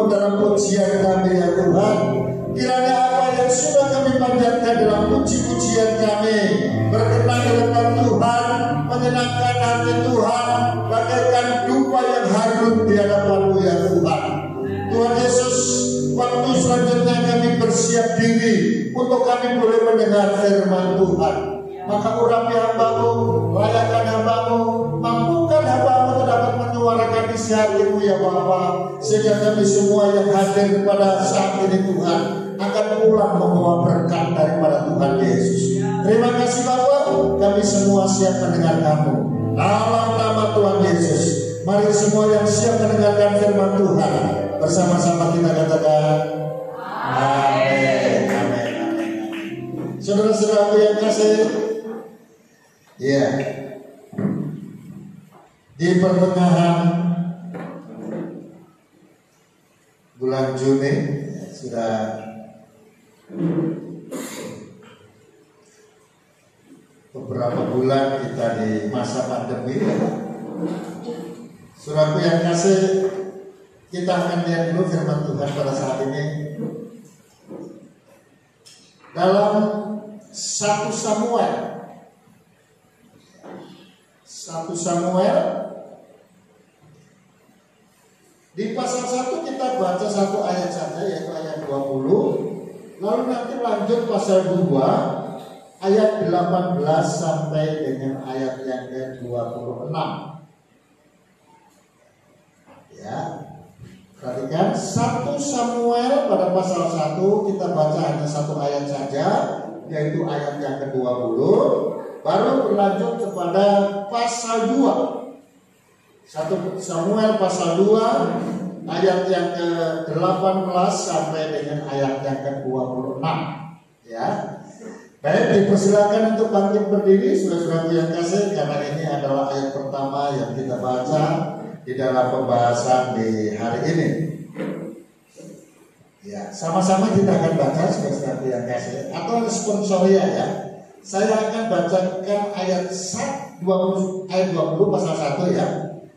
Tuhan dalam pujian kami ya Tuhan. Kiranya apa yang sudah kami panjatkan dalam puji-pujian kami berkenan di depan Tuhan, menyenangkan hati Tuhan, bagaikan dupa yang harum di hadapan-Mu ya Tuhan. Tuhan Yesus, waktu selanjutnya kami bersiap diri untuk kami boleh mendengar firman Tuhan. Maka urapi hamba-Mu, layakan hamba-Mu, mampukan hamba-Mu dapat menyuarakan isi hati-Mu ya Bapa, sehingga kami semua yang hadir pada saat ini Tuhan akan pulang membawa berkat daripada Tuhan Yesus. Terima kasih Bapa, kami semua siap mendengar Kamu. Dalam nama Tuhan Yesus, mari semua yang siap mendengarkan firman Tuhan bersama-sama kita katakan amin. Amin. Saudara-saudaraku yang kasih, ya, di pertengahan bulan Juni sudah beberapa bulan kita di masa pandemi. Saudaraku yang kasih, kita akan lihat dulu firman Tuhan pada saat ini dalam 1 Samuel di pasal 1 kita baca satu ayat saja, yaitu ayat 20. Lalu nanti lanjut pasal 2 ayat 18 sampai dengan ayat yang ke-26. Ya, perhatikan 1 Samuel pada pasal 1 kita baca hanya satu ayat saja, yaitu ayat yang ke-20. Baru berlanjut kepada pasal 2. 1 Samuel pasal 2 ayat yang ke-18 sampai dengan ayat yang ke-26. Ya. Baik, dipersilakan untuk bangkit berdiri saudara-saudaraku yang kasih, karena ini adalah ayat pertama yang kita baca di dalam pembahasan di hari ini. Ya, sama-sama kita akan baca saudara-saudaraku yang kasih, atau responsoria ya. Saya akan bacakan ayat 20 pasal 1 ya.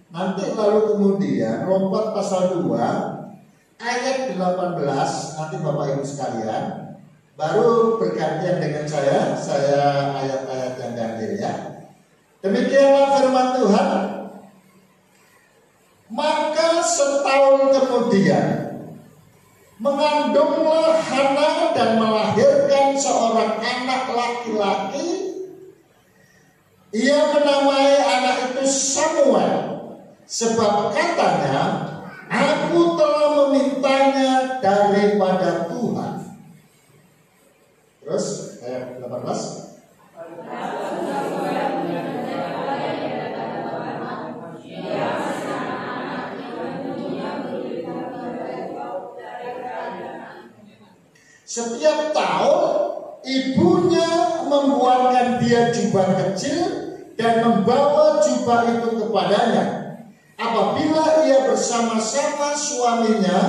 Nanti lalu kemudian lompat pasal 2 ayat 18, nanti Bapak Ibu sekalian baru bergantian dengan saya ayat-ayat yang ganjil ya. Demikianlah firman Tuhan. Maka setahun kemudian mengandunglah Hana dan melahirkan seorang anak laki-laki. Ia menamai anak itu Samuel, sebab katanya, aku telah memintanya daripada Tuhan. Terus ayat 18. Setiap tahun ibunya membuatkan dia jubah kecil dan membawa jubah itu kepadanya apabila ia bersama-sama suaminya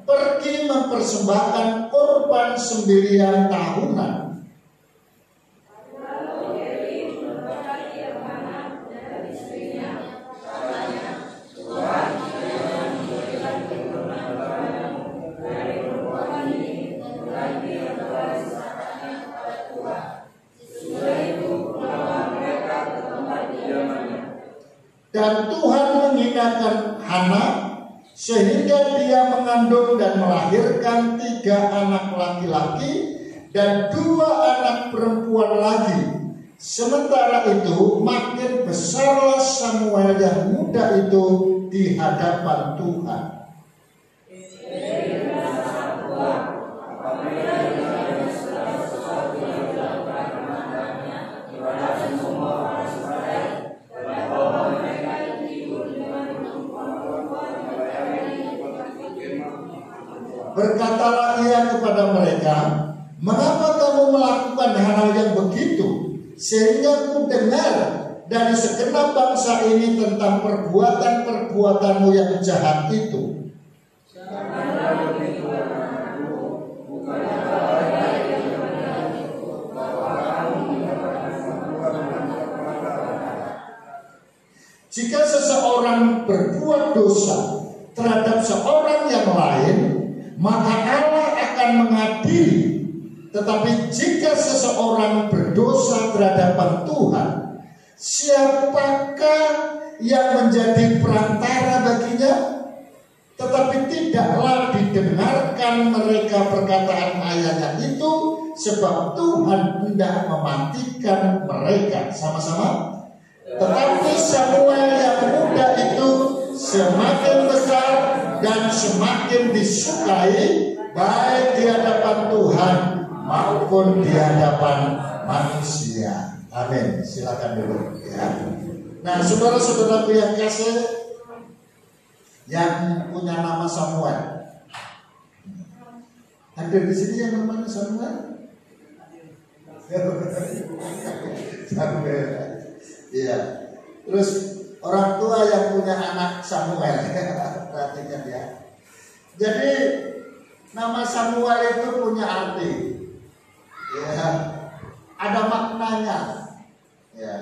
pergi mempersembahkan korban sembelihan tahunan. Dan Tuhan menghinakan Hana sehingga dia mengandung dan melahirkan 3 anak laki-laki dan 2 anak perempuan lagi. Sementara itu makin besarlah Samuel yang muda itu di hadapan Tuhan. Berkatalah ia kepada mereka, mengapa kamu melakukan hal yang begitu, sehingga ku dengar dari segenap bangsa ini tentang perbuatan-perbuatanmu yang jahat itu. Jika seseorang berbuat dosa terhadap seorang yang lain, maka Allah akan mengadili. Tetapi jika seseorang berdosa terhadap Tuhan, siapakah yang menjadi perantara baginya? Tetapi tidaklah didengarkan mereka perkataan ayahnya itu, sebab Tuhan hendak mematikan mereka. Sama-sama. Tetapi Samuel yang muda itu semakin besar dan semakin disukai, baik di hadapan Tuhan maupun di hadapan manusia. Amin. Silakan dulu ya. Nah, saudara-saudaraku yang kasih, yang punya nama Samuel, ada di sini yang namanya Samuel? Samuel. Iya. Terus orang tua yang punya anak Samuel, perhatikan ya. Jadi nama Samuel itu punya arti, ya, ada maknanya, ya,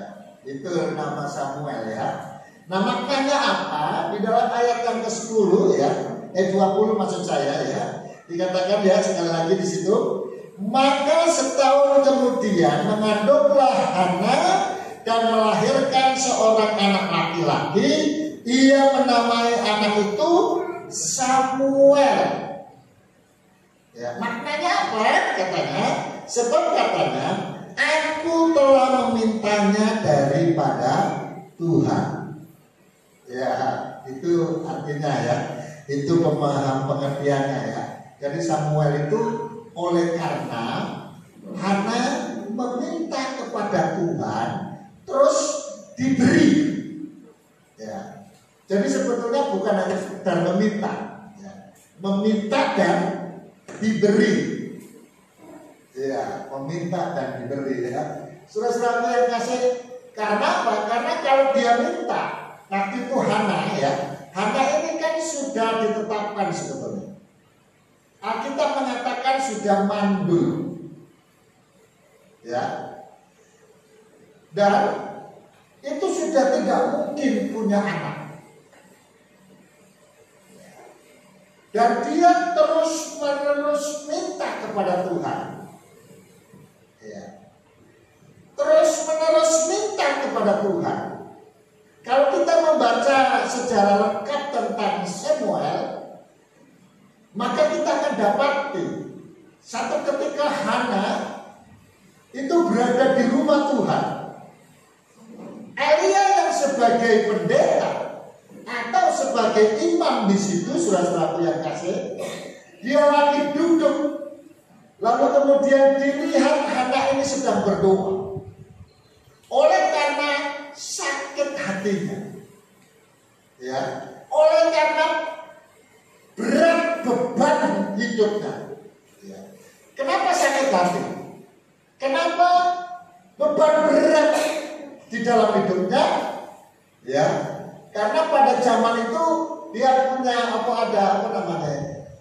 itu nama Samuel ya. Nah, maknanya apa? Di dalam ayat yang ke-10 ya, 20 maksud saya ya, dikatakan ya sekali lagi di situ, maka setahun kemudian mengandunglah Hana dan melahirkan seorang anak laki-laki. Ia menamai anak itu Samuel. Ya, maknanya apa? Katanya, sebab katanya, aku telah memintanya daripada Tuhan. Ya, itu artinya ya, itu pengertiannya ya. Jadi Samuel itu oleh karena Hana meminta kepada Tuhan, terus diberi. Ya, jadi sebetulnya bukan hanya sekedar meminta, ya, meminta dan diberi. Ya, meminta dan diberi ya. Saudara-saudara yang kasih, karena apa? Karena kalau dia minta, nanti itu Hana ya. Hana ini kan sudah ditetapkan sebetulnya. Alkitab mengatakan sudah mandul. Ya. Dan itu sudah tidak mungkin punya anak. Dan dia terus-menerus minta kepada Tuhan. Ya. Terus-menerus minta kepada Tuhan. Kalau kita membaca sejarah lengkap tentang Samuel, maka kita akan dapati satu ketika Hana itu berada di rumah Tuhan. Elia yang sebagai pendeta atau sebagai imam di situ, saudara-saudaraku yang kasih, dia lagi duduk, lalu kemudian dilihat Hana ini sedang berdoa. Oleh karena sakit hatinya, ya, oleh karena berat beban hidupnya, ya. Kenapa sakit hati? Kenapa beban berat di dalam hidupnya? Ya, karena pada zaman itu dia punya apa namanya?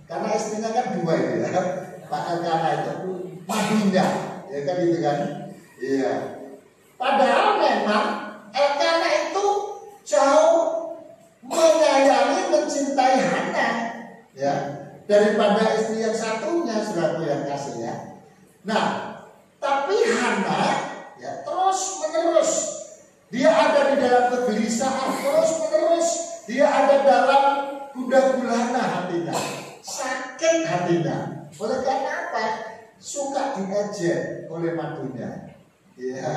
Karena istrinya kan dua itu ya, Pak Elkana itu madunya, ya kan itu kan, iya. Padahal memang Elkana itu jauh menyayangi, mencintai Hana, ya, daripada istri yang satunya, saudaraku yang kasih ya. Nah, tapi Hana ya terus menerus dia ada di dalam kegelisahan, terus menerus dia ada dalam gundah gulana hatinya, sakit hatinya. Oleh karena apa? Suka diejek oleh madunya. Ya,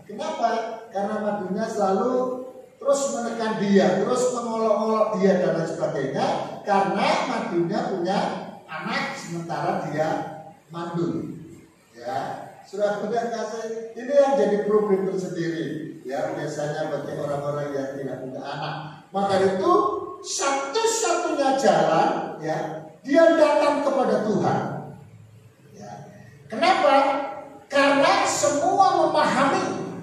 kenapa? Karena madunya selalu terus menekan dia, terus mengolok-olok dia dan lain sebagainya. Karena madunya punya anak sementara dia mandul. Ya, sudah kasih. Ini yang jadi problem tersendiri. Ya, biasanya bagi orang-orang yang tidak punya anak. Maka itu satu-satunya jalan, ya, dia datang kepada Tuhan. Ya. Kenapa? Karena semua memahami,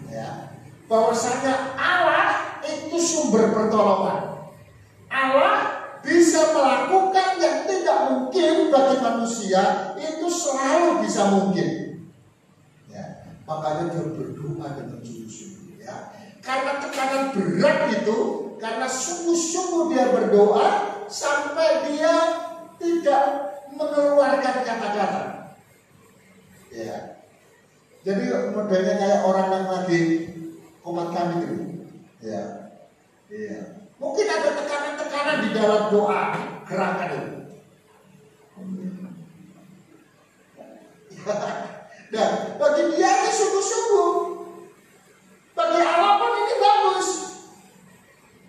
ya, bahwasanya Allah itu sumber pertolongan. Allah bisa melakukan yang tidak mungkin bagi manusia, itu selalu bisa mungkin. Ya, makanya dia berdoa dengan sungguh-sungguh. Ya, karena tekanan berat itu, Karena sungguh-sungguh dia berdoa sampai dia tidak mengeluarkan kata-kata. Ya. Jadi modelnya kayak orang yang lagi komat kamit itu. Ya. Iya. Mungkin ada tekanan-tekanan di dalam doa, gerakan itu. Dan bagi dia ini sungguh-sungguh. Bagi Allah pun ini bagus.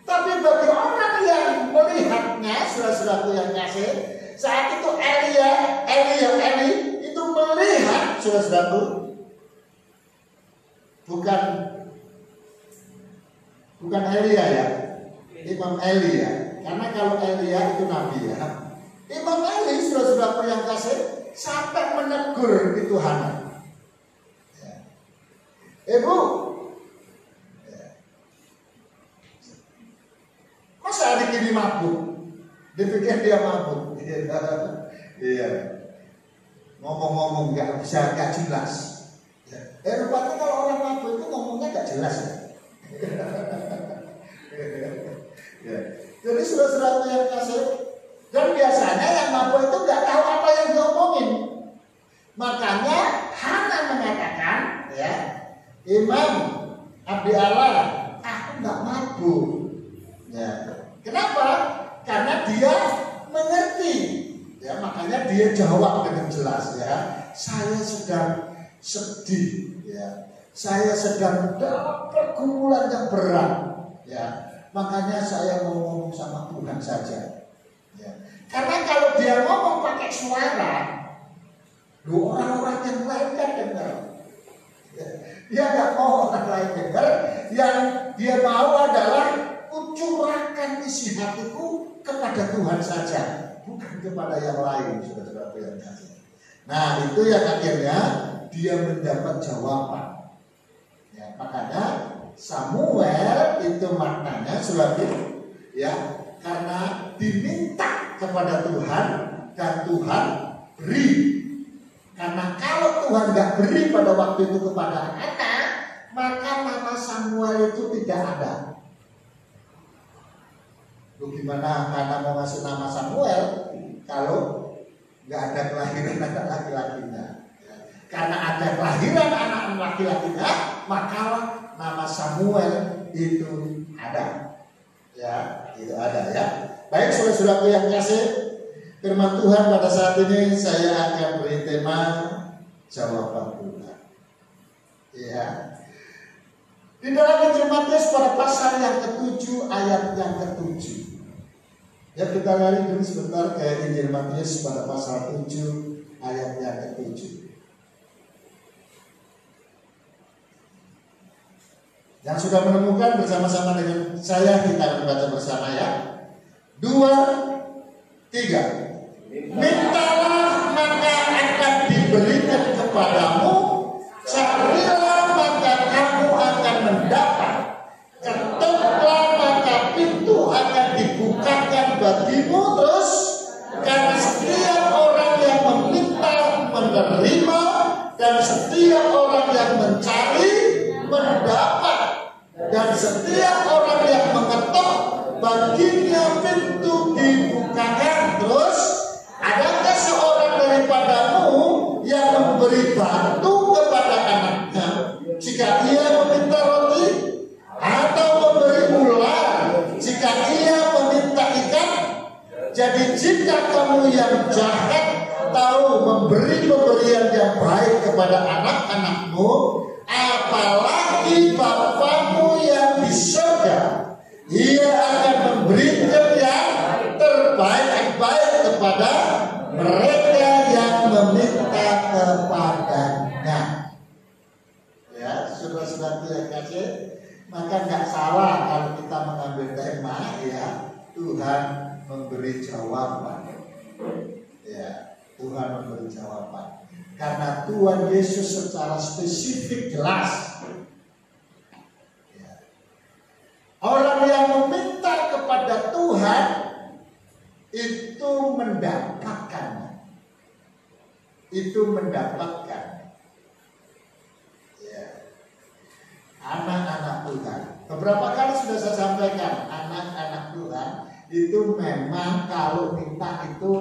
Tapi bagi orang yang melihatnya, saudara-saudaraku yang kasih, saat itu Eli itu melihat, saudara-saudaraku, bukan Elia ya, Imam Eli ya. Karena kalau Elia itu nabi ya. Imam Eli, saudara-saudaraku yang kasih, sampai menegur itu Hana. Ya. Ibu, ya. Masa adik ini mabuk? Dipikir dia mabuk. Iya. Ngomong-ngomong gak jelas. Ya. Rupanya kalau orang mabuk itu ngomongnya gak jelas ya. Ya. Jadi saudara-saudaraku yang kasih, dan biasanya yang mabuk itu gak tahu apa yang diomongin. Makanya Hana mengatakan, ya, Imam Abdi Allah, aku gak mabuk. Ya. Kenapa? Karena dia mengerti. Ya, makanya dia jawab dengan jelas ya. Saya sedang sedih. Ya. Saya sedang dalam pergumulan yang berat. Ya. Makanya saya mau ngomong sama Tuhan saja. Ya. Karena kalau dia ngomong pakai suara, orang-orang yang lain kan dengar. Ya. Dia nggak mau orang lain dengar. Yang dia mau adalah ucurakan isi hatiku kepada Tuhan saja, bukan kepada yang lain, saudara-saudara yang kasih. Nah, itu yang akhirnya dia mendapat jawaban. Ya, makanya Samuel itu maknanya sebagai ya, karena diminta kepada Tuhan dan Tuhan beri. Karena kalau Tuhan nggak beri pada waktu itu kepada anak, maka nama Samuel itu tidak ada. Lu gimana karena mau ngasih nama Samuel kalau nggak ada kelahiran anak laki-lakinya? Ya. Karena ada kelahiran anak laki-lakinya, maka nama Samuel itu ada. Ya, itu ada ya. Baik saudara-saudaraku yang kasih, firman Tuhan pada saat ini saya akan beri tema jawaban Tuhan. Ya. Di dalam Injil Matius pada pasal yang ke-7 ayat yang ke-7. Ya, kita lari dulu sebentar ke Injil Matius pada pasal 7 ayat yang ke-7. Yang sudah menemukan bersama-sama dengan saya, kita membaca bersama ya. 2, 3. Mintalah maka akan diberikan kepadamu, carilah maka kamu akan mendapat, ketuklah maka pintu akan dibukakan bagimu. Terus, karena setiap orang yang meminta menerima, dan setiap orang yang mencari mendapat, dan setiap orang yang mengetuk baginya pintu dibukakan. Terus, adakah seorang daripadamu yang memberi batu kepada anaknya jika ia meminta roti, atau memberi ular jika ia meminta ikan? Jadi jika kamu yang jahat tahu memberi pemberian yang baik kepada anak-anakmu, apalagi Bapamu yang di surga, ia akan memberikan yang terbaik kepada mereka yang meminta kepadanya. Ya, saudara-saudara yang kasih, maka nggak salah kalau kita mengambil tema ya, Tuhan memberi jawaban. Ya, Tuhan memberi jawaban. Karena Tuhan Yesus secara spesifik jelas. Ya. Orang yang meminta kepada Tuhan itu mendapatkan. Itu mendapatkan. Ya. Anak-anak Tuhan. Beberapa kali sudah saya sampaikan, anak itu memang kalau minta itu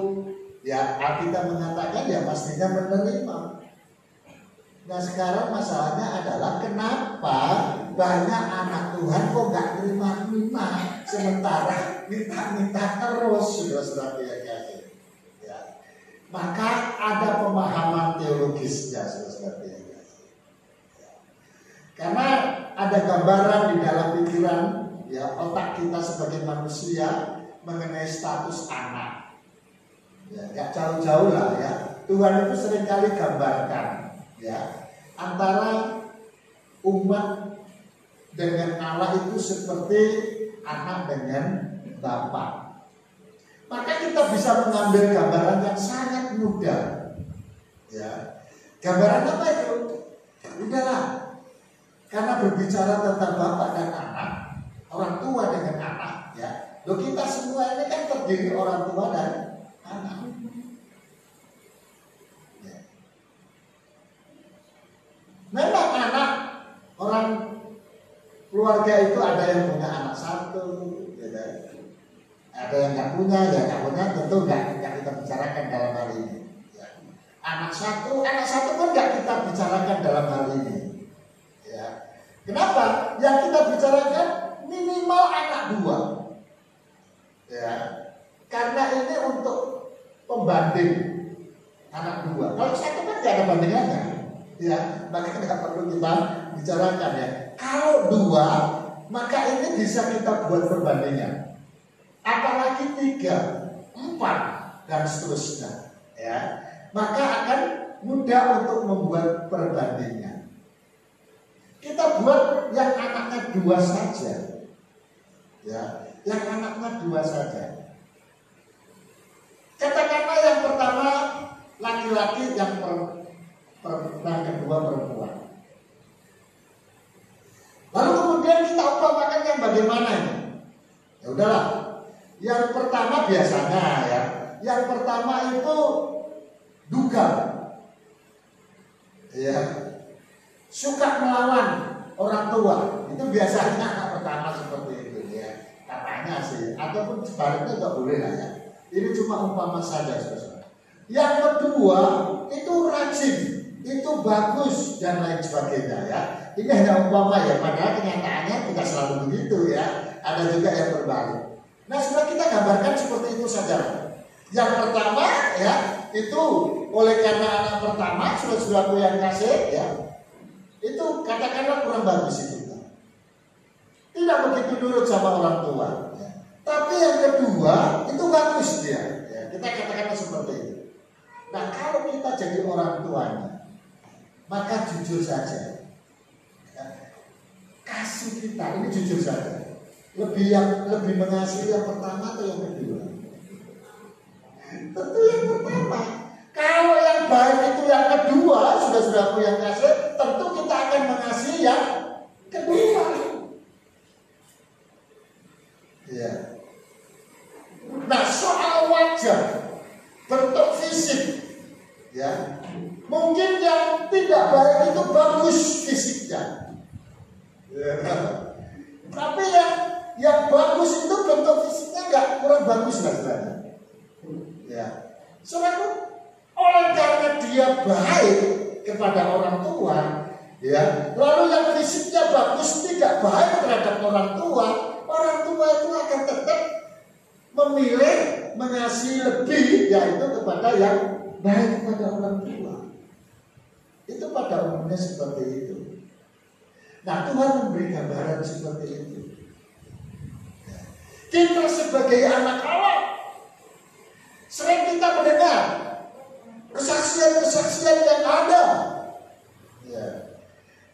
ya kita mengatakan ya pastinya menerima. Nah sekarang masalahnya adalah kenapa banyak anak Tuhan kok nggak terima-terima, sementara minta-minta terus, saudara-saudara yang kasih. Ya. Maka ada pemahaman teologisnya, saudara-saudara yang kasih. Ya. Karena ada gambaran di dalam pikiran ya otak kita sebagai manusia mengenai status anak. Ya, gak jauh-jauh lah ya. Tuhan itu seringkali gambarkan ya antara umat dengan Allah itu seperti anak dengan bapak. Maka kita bisa mengambil gambaran yang sangat mudah. Ya. Gambaran apa itu? Udahlah. Karena berbicara tentang bapak dan anak, orang tua dengan anak, ya. Loh kita semua ini kan terdiri orang tua dan anak. Ya. Memang anak orang keluarga itu ada yang punya anak satu, ya. Ada yang nggak punya, ya nggak punya tentu nggak kita bicarakan dalam hal ini. Ya. Anak satu pun nggak kita bicarakan dalam hal ini. Ya. Kenapa? Yang kita bicarakan minimal anak dua. Ya, karena ini untuk pembanding anak dua. Kalau satu kan tidak ada bandingannya, ya, maka tidak perlu kita bicarakan ya. Kalau dua, maka ini bisa kita buat perbandingan. Apalagi 3, 4 dan seterusnya, ya, maka akan mudah untuk membuat perbandingan. Kita buat yang anaknya 2 saja, ya. Yang anaknya 2 saja. Katakanlah yang pertama laki-laki, yang kedua perempuan. Lalu kemudian kita umpamakan yang bagaimana ini? Ya udahlah. Yang pertama biasanya ya. Yang pertama itu duga. Ya. Suka melawan orang tua. Itu biasanya anak pertama seperti itu ya. Katanya sih, ataupun sebaliknya nggak boleh lah ya. Ini cuma umpama saja, saudara. Yang kedua itu rajin, itu bagus dan lain sebagainya ya. Ini hanya umpama ya, padahal kenyataannya tidak selalu begitu ya. Ada juga yang berbalik. Nah sudah kita gambarkan seperti itu saja. Yang pertama ya itu oleh karena anak pertama sudah yang kasih ya, itu katakanlah kurang bagus itu. Tidak begitu nurut sama orang tua ya. Tapi yang kedua itu bagus dia ya. Kita katakanlah seperti itu. Nah kalau kita jadi orang tuanya, maka jujur saja ya. Kasih kita ini jujur saja, lebih mengasihi yang pertama atau yang kedua? Tentu yang pertama. Kalau yang baik itu yang kedua, sudah yang kasih, tentu kita akan mengasihi yang kedua. Ya. Nah soal wajah, bentuk fisik, ya mungkin yang tidak baik itu bagus fisiknya, ya. Tapi yang bagus itu bentuk fisiknya nggak kurang bagus lah sebenarnya. Ya, soalnya oleh karena dia baik kepada orang tua, ya lalu yang fisiknya bagus tidak baik terhadap orang tua itu akan tetap memilih mengasihi lebih, yaitu kepada yang baik kepada orang tua. Itu pada umumnya seperti itu. Nah Tuhan memberi gambaran seperti itu. Kita sebagai anak Allah sering kita mendengar kesaksian-kesaksian yang ada. Ya.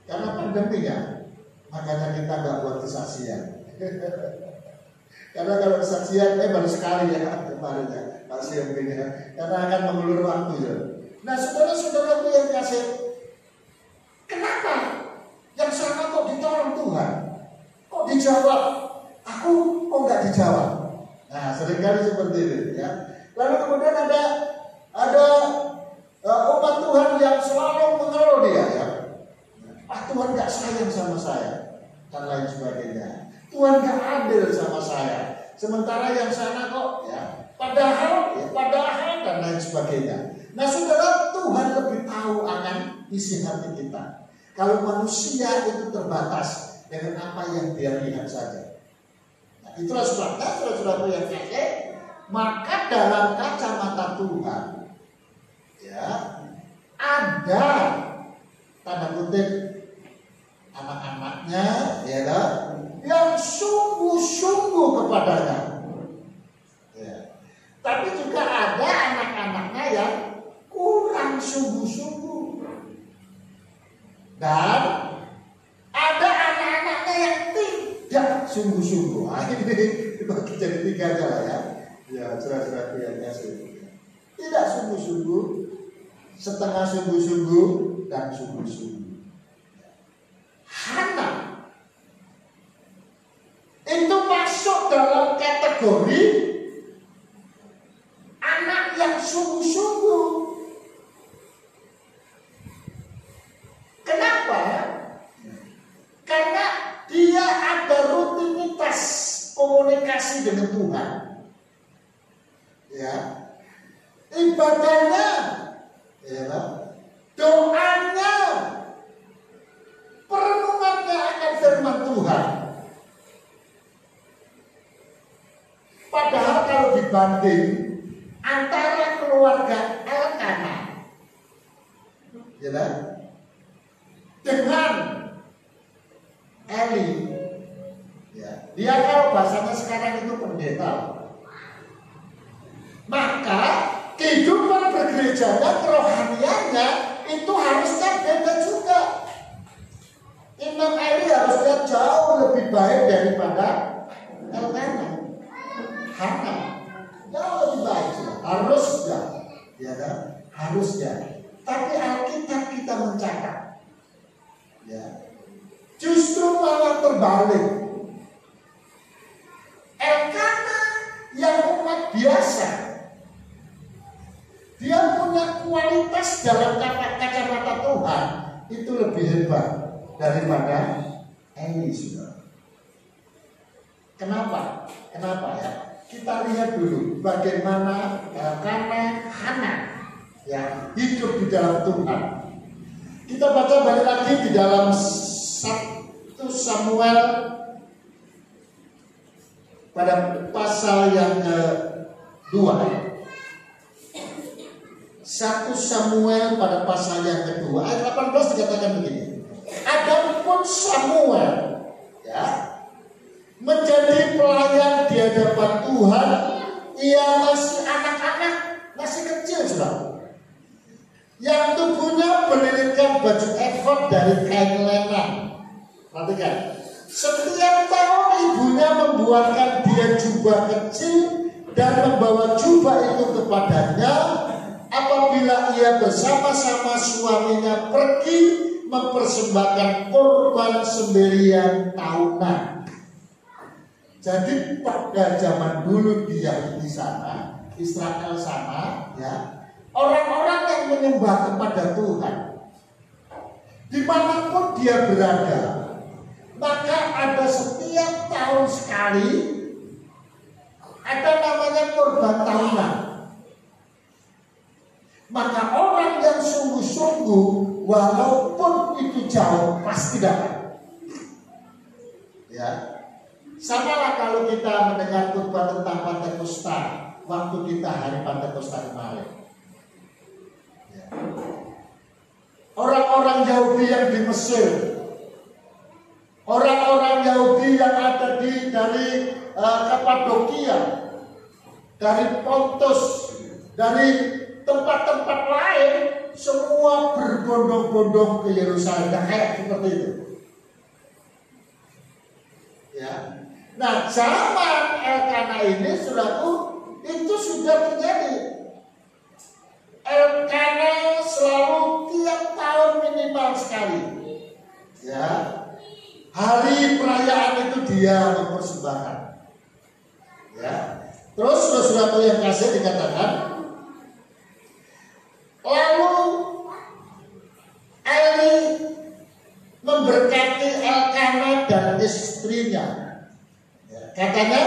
Karena pandemi ya, makanya kita nggak buat kesaksian. Karena kalau kesaksian baru sekali ya kemarin ya masih yang begini ya. Karena akan mengulur waktu ya. Nah saudara-saudaraku yang kasih, kenapa yang sama kok ditolong Tuhan, kok dijawab, aku kok nggak dijawab? Nah seringkali seperti itu ya. Lalu kemudian ada umat Tuhan yang selalu mengeluh dia ya. Tuhan nggak sayang sama saya dan lain sebagainya. Tuhan gak adil sama saya. sementara yang sana kok ya padahal dan lain sebagainya. Nah saudara, Tuhan lebih tahu akan isi hati kita. Kalau manusia itu terbatas dengan apa yang dia lihat saja. Nah itulah sebabnya saudara yang kakek, maka dalam kacamata Tuhan ya ada tanda kutip anak-anaknya ya kan, yang sungguh-sungguh kepadanya ya. Tapi juga ada anak-anaknya yang kurang sungguh-sungguh, dan ada anak-anaknya yang tidak sungguh-sungguh. Ini dibagi jadi 3 aja lah ya. Ya surat-surat yang biasa. Tidak sungguh-sungguh, setengah sungguh-sungguh, dan sungguh-sungguh. Hana itu masuk dalam kategori anak yang sungguh-sungguh. Kenapa? Karena dia ada rutinitas komunikasi dengan Tuhan. Ya, ibadahnya, ya, doanya, perenungannya akan firman Tuhan. Padahal kalau dibanding antara keluarga Elkanah, ya, dengan Eli, ya, dia kalau bahasanya sekarang itu pendeta, maka kehidupan bergerejanya, kerohaniannya itu harusnya beda juga. Imam Eli harusnya jauh lebih baik daripada Elkanah. Hana jauh lebih baik, harusnya, ya kan? Harusnya. Tapi Alkitab kita mencatat, ya, justru malah terbalik. Elkanah yang umat biasa, dia punya kualitas dalam kacamata Tuhan itu lebih hebat daripada Eli, saudara. Kenapa? Kenapa ya? Kita lihat dulu bagaimana Elkanah, Hana ya hidup di dalam Tuhan. Kita baca balik lagi di dalam 1 Samuel pada pasal yang ke-2. 1 Samuel pada pasal yang ke-2 ayat 18 dikatakan begini. Adapun Samuel ya menjadi pelayan di hadapan Tuhan, ia masih anak-anak, masih kecil sudah, yang tubuhnya berlilitkan baju efod dari kain lenan. Perhatikan, setiap tahun ibunya membuatkan dia jubah kecil dan membawa jubah itu kepadanya apabila ia bersama-sama suaminya pergi mempersembahkan korban sembelihan tahunan. Jadi pada zaman dulu dia di sana, Israel sana, ya, orang-orang yang menyembah kepada Tuhan, dimanapun dia berada, maka ada setiap tahun sekali ada namanya korban tahunan. Maka orang yang sungguh-sungguh, walaupun itu jauh, pasti dapat. Ya. Samalah kalau kita mendengar khotbah tentang Pentakosta waktu kita hari Pentakosta kemarin. Ya. Orang-orang Yahudi yang di Mesir, orang-orang Yahudi yang ada dari Kapadokia, dari Pontus, dari tempat-tempat lain, semua berbondong-bondong ke Yerusalem, kayak seperti itu. Ya. Nah, zaman Elkanah ini, saudaraku, itu sudah terjadi. Elkanah selalu tiap tahun minimal sekali, ya, hari perayaan itu dia mempersembahkan. Ya. Terus saudaraku yang kasih dikatakan, lalu Eli memberkati Elkanah dan istrinya. Ya, katanya,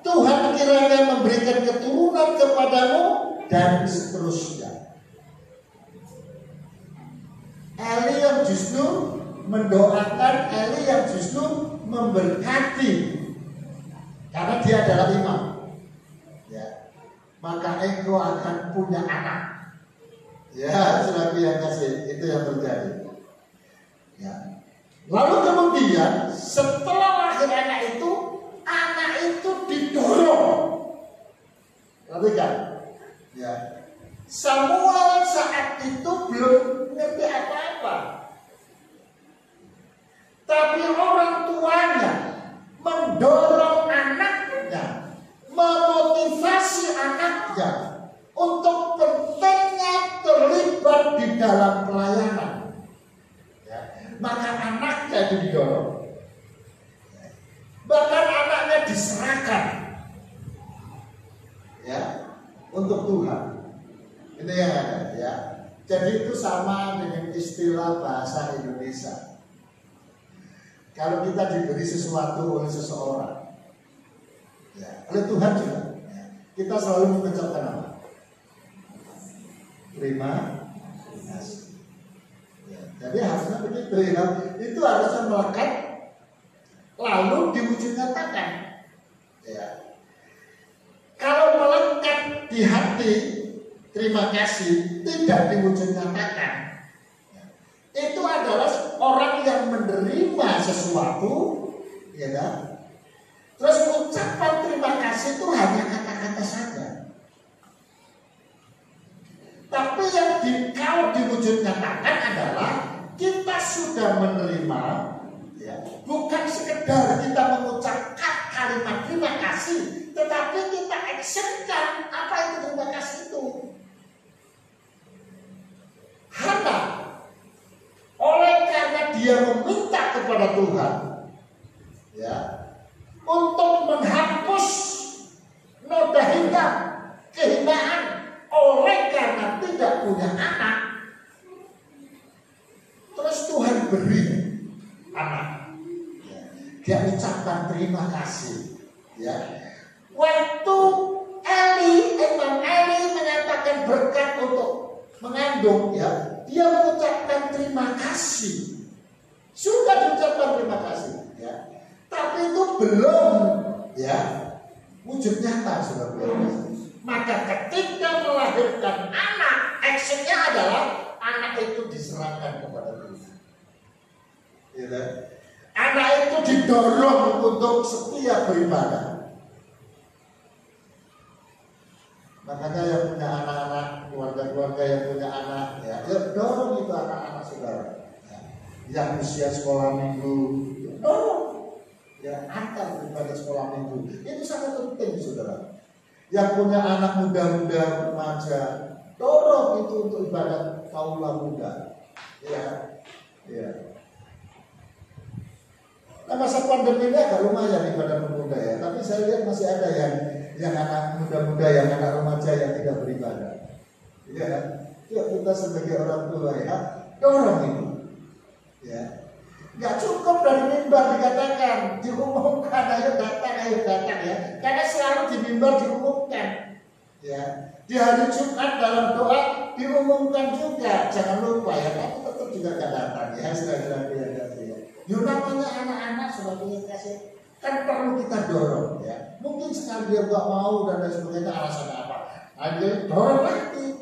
Tuhan memberikan keturunan kepadamu, dan seterusnya. Eli yang justru mendoakan, Eli yang justru memberkati, karena dia adalah imam. Ya, maka engkau akan punya anak. Ya, saudara yang kasih, itu yang terjadi. Ya. Lalu kemudian setelah lahir anak itu didorong. Perhatikan, ya. Samuel saat itu belum ngerti apa-apa, tapi orang tuanya mendorong anaknya, memotivasi anaknya untuk pentingnya terlibat di dalam pelayanan. Ya. Maka anaknya itu didorong, bahkan anaknya diserahkan, ya, untuk Tuhan. Ini yang ada, ya. Jadi itu sama dengan istilah bahasa Indonesia. Kalau kita diberi sesuatu oleh seseorang, ya, oleh Tuhan juga, ya, kita selalu mengucapkan apa? Terima kasih. Ya, jadi harusnya begitu, ya. Itu harusnya melekat, lalu diwujud nyatakan. Ya. Kalau melekat di hati, terima kasih, tidak diwujud nyatakan, itu adalah orang yang menerima sesuatu, ya kan? Terus ucapan terima kasih itu hanya kata-kata saja. Tapi yang kalau diwujud nyatakan adalah kita sudah menerima, ya, bukan sekedar kita mengucapkan kalimat terima kasih, tetapi kita actionkan apa itu terima kasih itu. Hana, oleh karena dia meminta kepada Tuhan, ya, untuk menghapus noda hitam, kehinaan, oleh karena tidak punya anak, terus Tuhan beri anak, ya. Dia ucapkan terima kasih, ya. Waktu Imam Eli menyatakan berkat untuk mengandung, ya, dia mengucapkan terima kasih, sudah diucapkan terima kasih, ya, tapi itu belum, ya, wujud nyata, saudara. Maka ketika melahirkan anak, actionnya adalah anak itu diserahkan kepada Tuhan, ya. Anak itu didorong untuk setia beribadah. Makanya yang punya anak-anak, keluarga-keluarga yang punya anak, ya, dorong itu anak-anak saudara, ya, yang usia sekolah minggu, ya, dorong, ya, antar daripada sekolah minggu. Itu sangat penting, saudara. Yang punya anak muda-muda, remaja, dorong itu untuk ibadat kaula muda, ya, ya. Nah, masa pandemi ini agak lumayan ibadah pemuda, ya, tapi saya lihat masih ada yang anak muda-muda, yang anak remaja yang tidak beribadah. Ya, ya, kita sebagai orang tua, ya, dorong itu. Ya, nggak cukup dari mimbar dikatakan, diumumkan, ayo datang, ya. Karena selalu di mimbar diumumkan. Ya, di hari Jumat dalam doa diumumkan juga, jangan lupa, ya, tapi tetap juga nggak datang, ya, saudara-saudara yang kasih, ya. Namanya anak-anak sebagai yang kasih. Kan perlu kita dorong, ya. Mungkin sekali dia nggak mau dan lain sebagainya, alasan apa? Ada dorong lagi,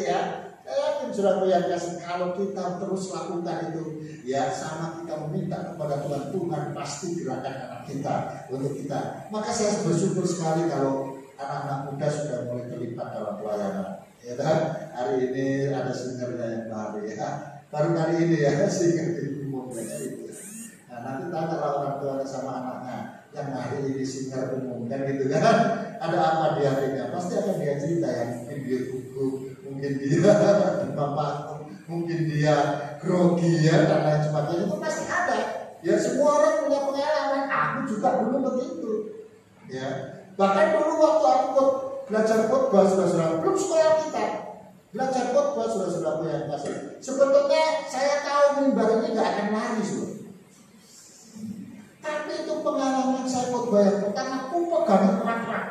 ya. Saya yakin saudara yang kasih, kalau kita terus lakukan itu, ya, sama kita meminta kepada Tuhan pasti gerakan anak kita untuk kita. Maka saya bersyukur sekali kalau anak-anak muda sudah mulai terlibat dalam pelayanan, ya kan? Hari ini ada singernya yang baru, ya. Baru kali ini, ya, singer diumumkan itu. Nah, nanti tanyalah orang tuanya sama anaknya, yang hari ini singer umumkan gitu kan, ada apa di hatinya? Pasti akan dia cerita, yang mungkin dia gugup, mungkin dia bapak, mungkin dia grogi, ya, dan lain sebagainya. Itu pasti ada. Ya, semua orang punya pengalaman. Aku juga dulu begitu. Ya, bahkan dulu waktu aku belajar khotbah, saudara-saudara, belum sekolah kita, belajar khotbah, saudara-saudara yang kasih. Sebetulnya saya tahu mimbar ini nggak akan lari, saudara. Tapi itu pengalaman saya khotbah yang pertama, aku pegang erat-erat.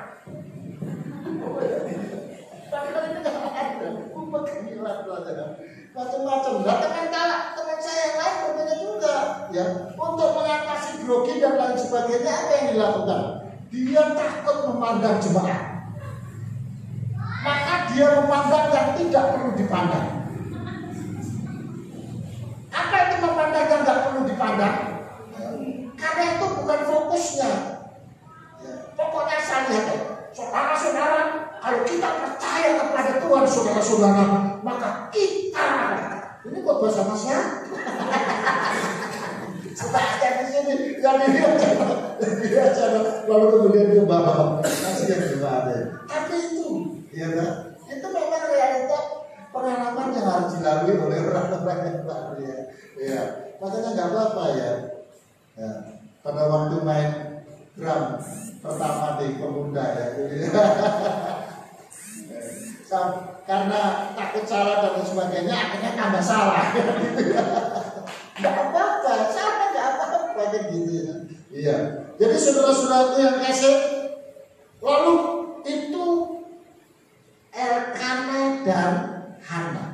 macam-macam. Nah, teman saya yang lain berbeda juga, ya. Untuk mengatasi grogi dan lain sebagainya, apa yang dilakukan? Dia takut memandang jemaat, maka dia memandang yang tidak perlu dipandang. Apa itu memandang yang tidak perlu dipandang? Karena itu bukan fokusnya. Pokoknya saya lihat, saudara-saudara, kalau kita percaya kepada Tuhan, saudara-saudara, maka kita, ini kok bahasa Masya? Sebagian di sini, yang ini aja, lalu kemudian dia bawa, kasihan gimana? Tapi itu, ya kan? Itu memang realita pengalaman yang harus dilalui oleh orang-orang yang baru, ya. Ya, makanya nggak apa-apa ya. Ya. Pada waktu main drum pertama di pemuda ya, karena takut salah dan sebagainya, akhirnya tambah salah. Nggak apa-apa, salah nggak apa-apa kayak gitu ya. Iya. Jadi saudara-saudara yang kasih, lalu itu Elkana dan Hana.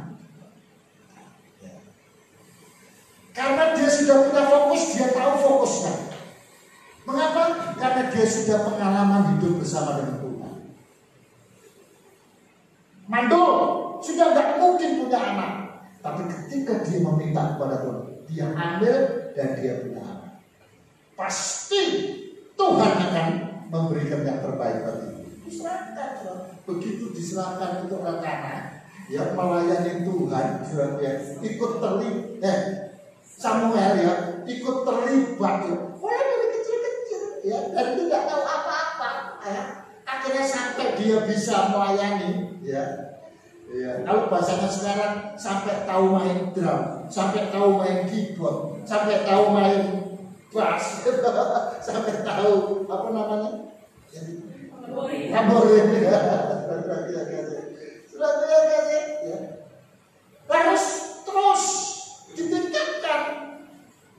Karena dia sudah punya fokus, dia tahu fokusnya. Mengapa? Karena dia sudah pengalaman hidup bersama dengan Tuhan. Mandul sudah nggak mungkin punya anak, tapi ketika dia meminta kepada Tuhan, dia ambil dan dia punya anak. Pasti Tuhan akan memberikan yang terbaik bagi dia. Diserahkan, begitu diserahkan itu Elkana, yang melayani Tuhan, ikut terlibat. Samuel ya ikut terlibat ya. Mulai dari kecil-kecil ya, dan tidak tahu apa-apa ya. Akhirnya sampai dia bisa melayani ya. Ya. Kalau bahasanya sekarang sampai tahu main drum, sampai tahu main keyboard, sampai tahu main bass, sampai tahu apa namanya? Tamborin. Ya. Terus ditingkatkan.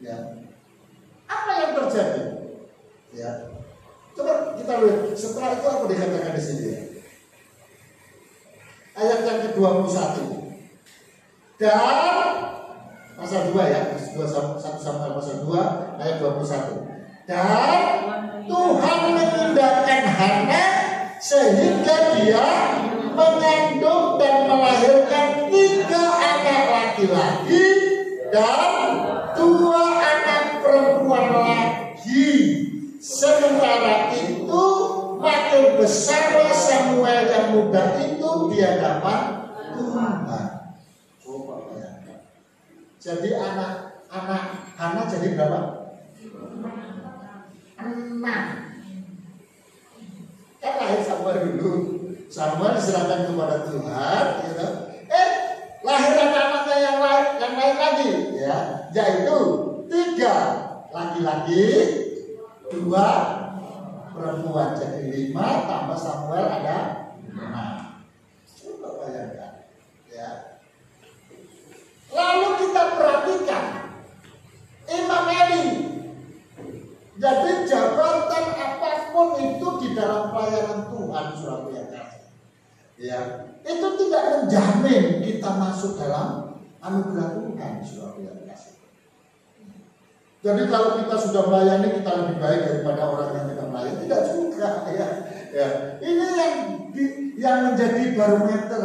Ya. Apa yang terjadi? Ya. Coba kita lihat setelah itu apa dikatakan di sini. Ayat yang ke-21. Dan pasal 2 ya, 1 Samuel pasal 2 ayat 21. Dan Tuhan mengindahkan Hana sehingga dia mengandung dan melahirkan 3 anak laki-laki dan 2 anak perempuan lagi. Sementara itu makin besar Samuel yang muda itu di hadapan Tuhan. Coba bayangkan. Jadi anak-anak Hana jadi berapa? 6. Kan lahir Samuel dulu. Samuel diserahkan kepada Tuhan, gitu. Lahir anak-anaknya yang lain lagi, ya, yaitu 3 laki-laki, 2 perempuan, jadi 5 tambah Samuel ada 6. Coba bayangkan, ya. Lalu kita perhatikan Imam Eli. Jadi jabatan apapun itu di dalam pelayanan Tuhan, saudara yang kasih, ya, itu tidak menjamin kita masuk dalam anugerah Tuhan, saudara yang kasih. Jadi kalau kita sudah melayani, kita lebih baik daripada orang yang tidak melayani, tidak juga, ya. Ya. Ini yang menjadi barometer,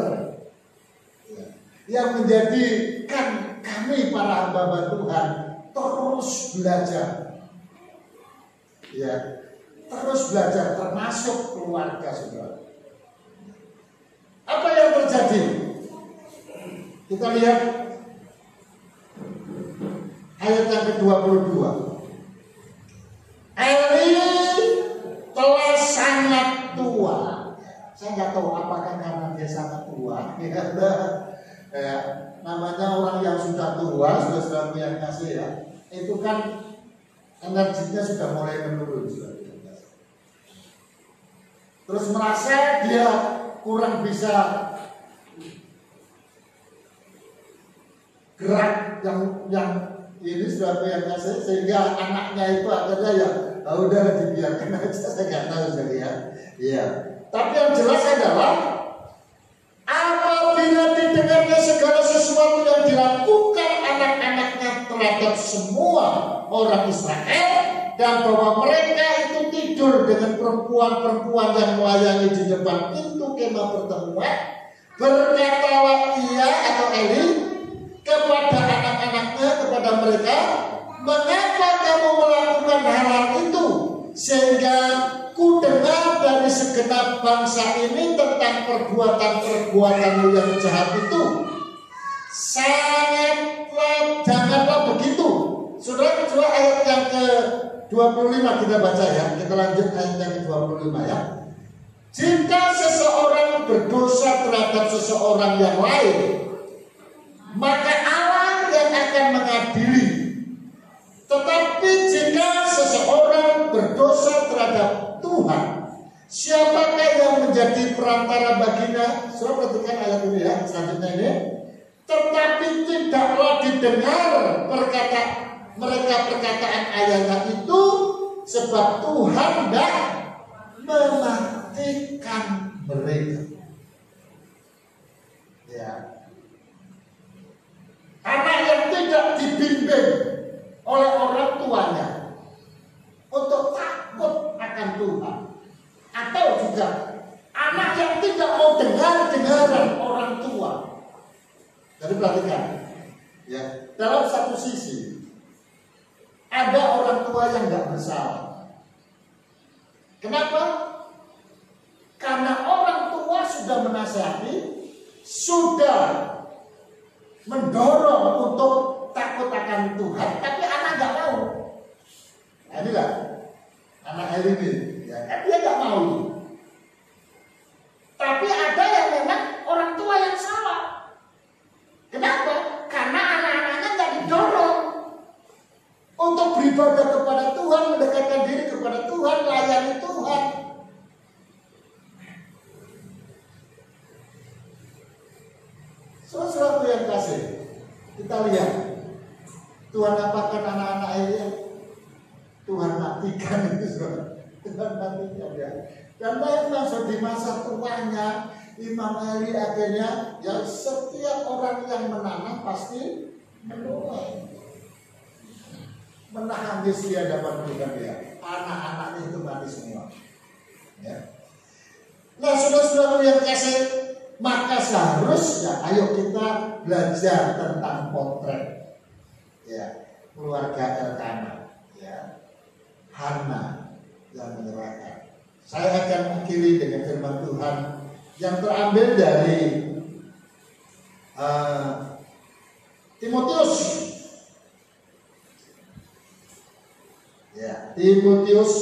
ya, yang menjadikan kami para hamba Tuhan terus belajar, ya, terus belajar, termasuk keluarga saudara. Apa yang terjadi? Kita lihat ayat yang ke-22. Eli telah sangat tua. Saya nggak tahu apakah karena dia sangat tua. Ya, namanya orang yang sudah tua, sudah yang kasih ya, itu kan energinya sudah mulai menurun. Terus merasa dia kurang bisa gerak yang ini sudah yang kasih, sehingga anaknya itu akhirnya ya udah dibiarkan aja, saya nggak tahu jadi ya. Iya. Tapi yang jelas adalah apabila didengarnya segala orang Israel, dan bahwa mereka itu tidur dengan perempuan-perempuan yang melayani di depan pintu kemah pertemuan. Berkatalah ia atau Eli kepada anak-anaknya, kepada mereka, mengapa kamu melakukan hal itu, sehingga ku dengar dari segenap bangsa ini tentang perbuatan-perbuatanmu yang jahat itu. Janganlah begitu. Saudara, coba ayat yang ke-25 kita baca ya. Kita lanjut ayat yang ke-25 ya. Jika seseorang berdosa terhadap seseorang yang lain, maka Allah yang akan mengadili. Tetapi jika seseorang berdosa terhadap Tuhan, siapakah yang menjadi perantara baginya? Saudara perhatikan ayat ini ya, selanjutnya ini. Tetapi tidaklah didengar mereka perkataan ayatnya itu, sebab Tuhan tidak mematikan mereka. Ya. Anak yang tidak dibimbing oleh orang tuanya untuk takut akan Tuhan, atau juga anak yang tidak mau dengar-dengaran orang tua. Jadi perhatikan, ya, dalam satu sisi ada orang tua yang nggak bersalah. Kenapa? Karena orang tua sudah menasihati, sudah mendorong untuk takut akan Tuhan, tapi anak nggak mau. Nah, inilah anak ini, ya, dia nggak mau. Tapi ada yang memang orang tua yang salah. Kenapa? Karena anak-anaknya nggak didorong untuk beribadah kepada Tuhan, mendekatkan diri kepada Tuhan, layani Tuhan. Saudara yang kasih, kita lihat Tuhan apakan anak-anak ini? Tuhan matikan itu, saudara. Tuhan matikan ya. Dan memang di masa tuanya Imam Eli akhirnya, ya, setiap orang yang menanam pasti menuai. Menangis di hadapan Tuhan dia. Anak-anaknya itu mati semua. Ya. Nah, saudara-saudara yang kasih, maka seharusnya ayo kita belajar tentang potret, ya, keluarga Elkanah, ya, Hana yang menyerahkan. Saya akan mengakhiri dengan firman Tuhan yang terambil dari Timotius. Ya, Timotius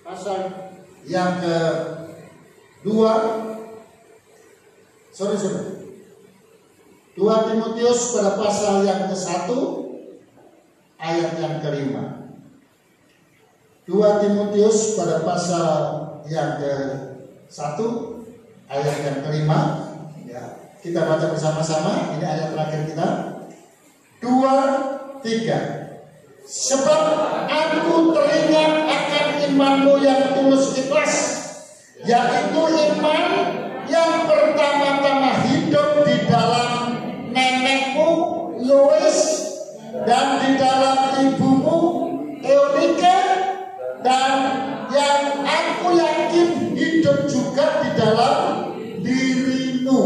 pasal yang kedua, sorry. 2 Timotius pada pasal yang ke-1 ayat yang ke-5. 2 Timotius pada pasal yang ke-1 ayat yang ke-5, ya. Kita baca bersama-sama, ini ayat terakhir kita. 2, 3. Sebab aku teringat akan imanmu yang tulus ikhlas, yaitu iman yang pertama-tama hidup di dalam nenekmu Lois dan di dalam ibumu Eunike, dan yang aku yakin hidup juga di dalam dirimu.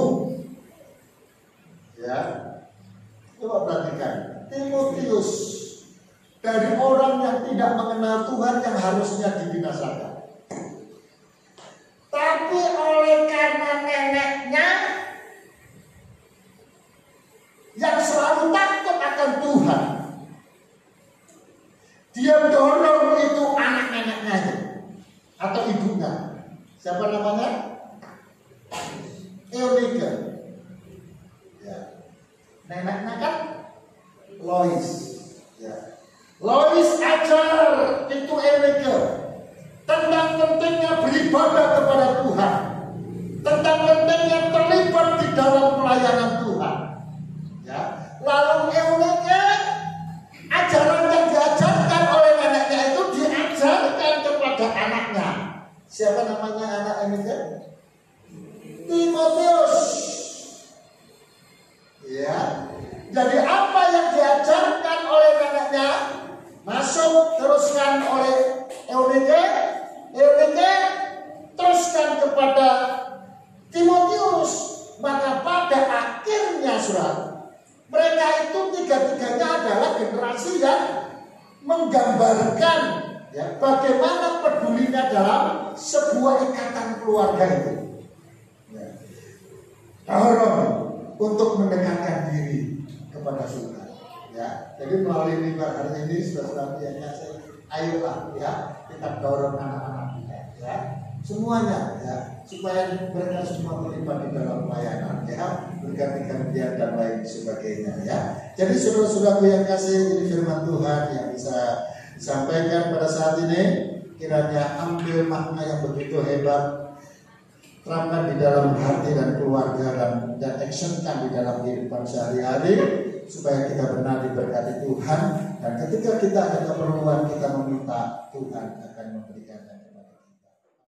Ya, coba perhatikan Timotius, dari orang yang tidak mengenal Tuhan yang harusnya dibinasakan, tapi oleh karena neneknya yang selalu takut akan Tuhan, dia dorong itu anak-anaknya atau ibunya. Siapa namanya? Eunike. Ya. Neneknya kan Lois. Ya. Lois ajar itu Eunike tentang pentingnya beribadah kepada Tuhan, tentang pentingnya terlibat di dalam pelayanan Tuhan. Ya. Lalu Eunike, ajaran yang diajarkan oleh neneknya itu diajarkan kepada saudara, mereka itu tiga-tiganya adalah generasi yang menggambarkan ya, bagaimana pedulinya dalam sebuah ikatan keluarga itu. Ya. Dorong untuk mendekatkan diri kepada surga. Ya, jadi melalui mimbar hari ini saudara-saudara yang kasih, ayolah ya kita dorong anak-anak kita ya semuanya ya supaya mereka semua terlibat di dalam pelayanan ya berganti-gantian dan lain sebagainya ya. Jadi saudara-saudaraku yang kasih, ini firman Tuhan yang bisa disampaikan pada saat ini, kiranya ambil makna yang begitu hebat, terapkan di dalam hati dan keluarga dan actionkan di dalam kehidupan sehari-hari supaya kita benar diberkati Tuhan, dan ketika kita ada keperluan kita meminta, Tuhan akan memberi